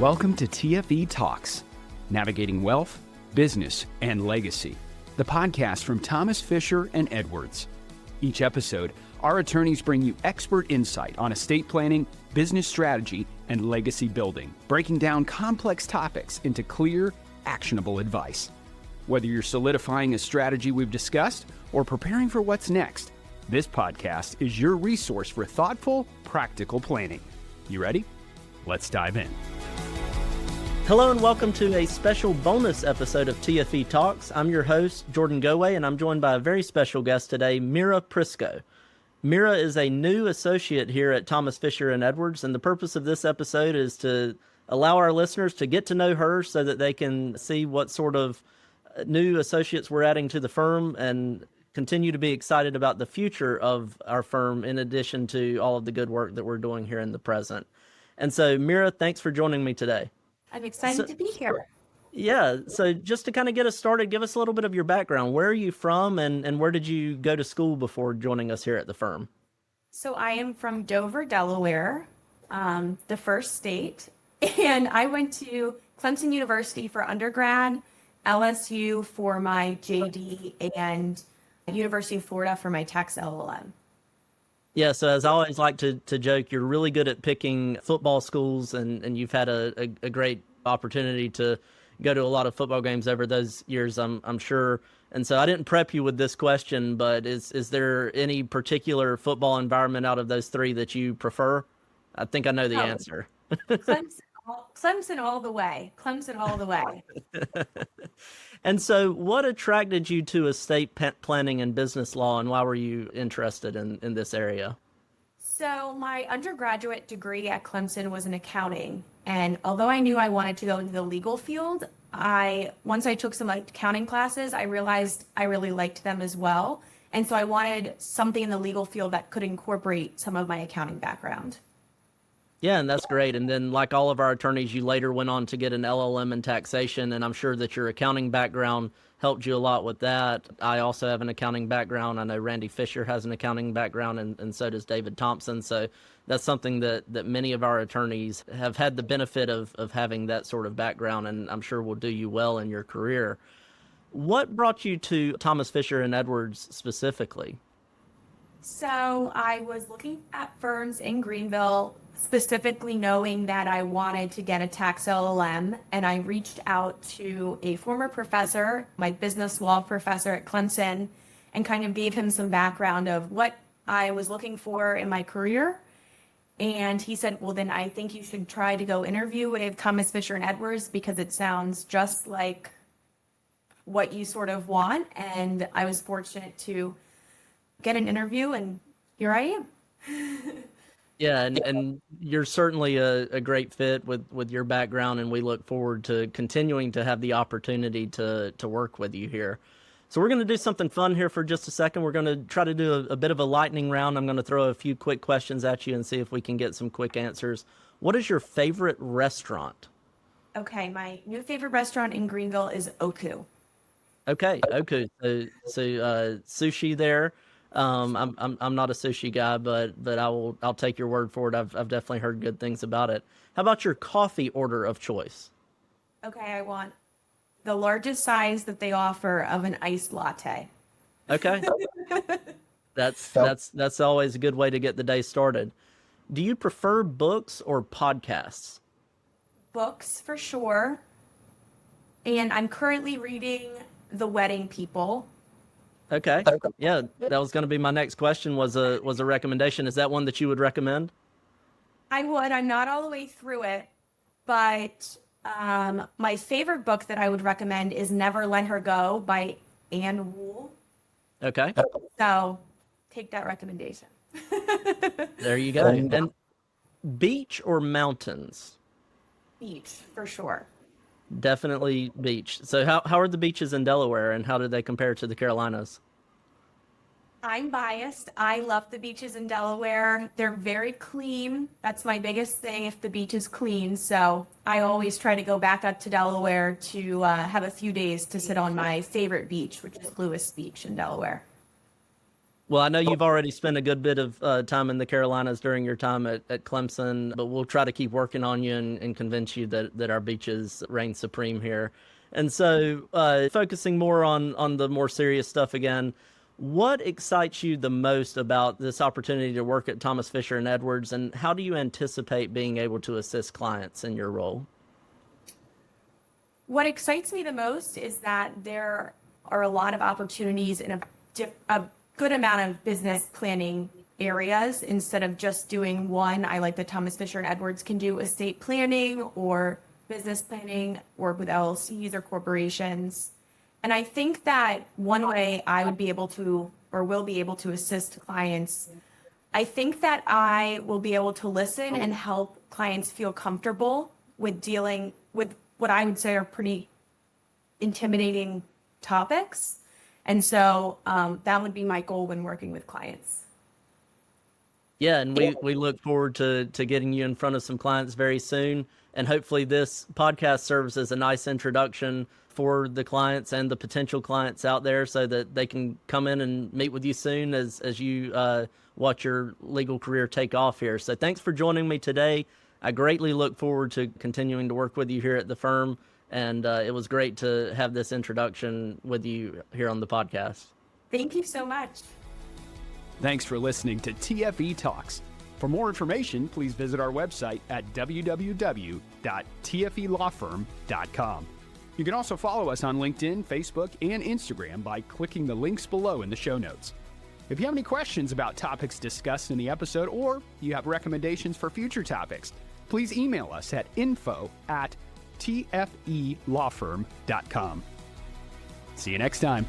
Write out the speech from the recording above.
Welcome to TFE Talks, Navigating Wealth, Business, and Legacy, the podcast from Thomas Fisher and Edwards. Each episode, our attorneys bring you expert insight on estate planning, business strategy, and legacy building, breaking down complex topics into clear, actionable advice. Whether you're solidifying a strategy we've discussed or preparing for what's next, this podcast is your resource for thoughtful, practical planning. You ready? Let's dive in. Hello and welcome to a special bonus episode of TFE Talks. I'm your host, Jordan Goewey, and I'm joined by a very special guest today, Mira Prisco. Mira is a new associate here at Thomas Fisher and Edwards, and the purpose of this episode is to allow our listeners to get to know her so that they can see what sort of new associates we're adding to the firm and continue to be excited about the future of our firm in addition to all of the good work that we're doing here in the present. And so, Mira, thanks for joining me today. I'm excited to be here. Yeah, so just to kind of get us started, give us a little bit of your background. Where are you from and where did you go to school before joining us here at the firm? So I am from Dover, Delaware, the first state, and I went to Clemson University for undergrad, LSU for my JD, and University of Florida for my tax LLM. Yeah, so as I always like to joke, you're really good at picking football schools, and you've had a great opportunity to go to a lot of football games over those years, I'm sure. And so I didn't prep you with this question, but is there any particular football environment out of those three that you prefer? I think I know the answer. Clemson all the way. Clemson all the way. And so what attracted you to estate planning and business law, and why were you interested in this area? So my undergraduate degree at Clemson was in accounting. And although I knew I wanted to go into the legal field, once I took some accounting classes, I realized I really liked them as well. And so I wanted something in the legal field that could incorporate some of my accounting background. Yeah, and that's great. And then like all of our attorneys, you later went on to get an LLM in taxation, and I'm sure that your accounting background helped you a lot with that. I also have an accounting background. I know Randy Fisher has an accounting background, and so does David Thompson. So that's something that many of our attorneys have had the benefit of having that sort of background, and I'm sure will do you well in your career. What brought you to Thomas Fisher and Edwards specifically? So I was looking at firms in Greenville, specifically knowing that I wanted to get a tax LLM, and I reached out to a former professor, my business law professor at Clemson, and kind of gave him some background of what I was looking for in my career. And he said, well, then I think you should try to go interview with Thomas Fisher and Edwards because it sounds just like what you sort of want. And I was fortunate to get an interview, and here I am. Yeah, and you're certainly a great fit with your background, and we look forward to continuing to have the opportunity to work with you here. So we're going to do something fun here for just a second. We're going to try to do a bit of a lightning round. I'm going to throw a few quick questions at you and see if we can get some quick answers. What is your favorite restaurant? Okay, my new favorite restaurant in Greenville is Oku. Okay, Oku. So sushi there. I'm not a sushi guy, but I'll take your word for it. I've definitely heard good things about it. How about your coffee order of choice? Okay, I want the largest size that they offer of an iced latte. Okay. That's always a good way to get the day started. Do you prefer books or podcasts? Books for sure. And I'm currently reading The Wedding People. Okay. Yeah, that was going to be my next question, was a recommendation. Is that one that you would recommend? I would. I'm not all the way through it, but my favorite book that I would recommend is Never Let Her Go by Anne Wool. Okay. So take that recommendation. There you go. And beach or mountains? Beach, for sure. Definitely beach. So how are the beaches in Delaware, and how do they compare to the Carolinas? I'm biased. I love the beaches in Delaware. They're very clean. That's my biggest thing, if the beach is clean. So I always try to go back up to Delaware to have a few days to sit on my favorite beach, which is Lewis Beach in Delaware. Well, I know you've already spent a good bit of time in the Carolinas during your time at Clemson, but we'll try to keep working on you and convince you that our beaches reign supreme here. And so, focusing more on the more serious stuff again, what excites you the most about this opportunity to work at Thomas Fisher and Edwards, and how do you anticipate being able to assist clients in your role? What excites me the most is that there are a lot of opportunities in a good amount of business planning areas instead of just doing one. I like that Thomas Fisher and Edwards can do estate planning or business planning, work with LLCs or corporations. And I think that one way I would be able to or will be able to assist clients, I think that I will be able to listen and help clients feel comfortable with dealing with what I would say are pretty intimidating topics. And so that would be my goal when working with clients. Yeah, and we look forward to getting you in front of some clients very soon. And hopefully this podcast serves as a nice introduction for the clients and the potential clients out there so that they can come in and meet with you soon as you watch your legal career take off here. So thanks for joining me today. I greatly look forward to continuing to work with you here at the firm. And it was great to have this introduction with you here on the podcast. Thank you so much. Thanks for listening to TFE Talks. For more information, please visit our website at www.tfelawfirm.com. You can also follow us on LinkedIn, Facebook, and Instagram by clicking the links below in the show notes. If you have any questions about topics discussed in the episode, or you have recommendations for future topics, please email us at info@tfelawfirm.com. See you next time.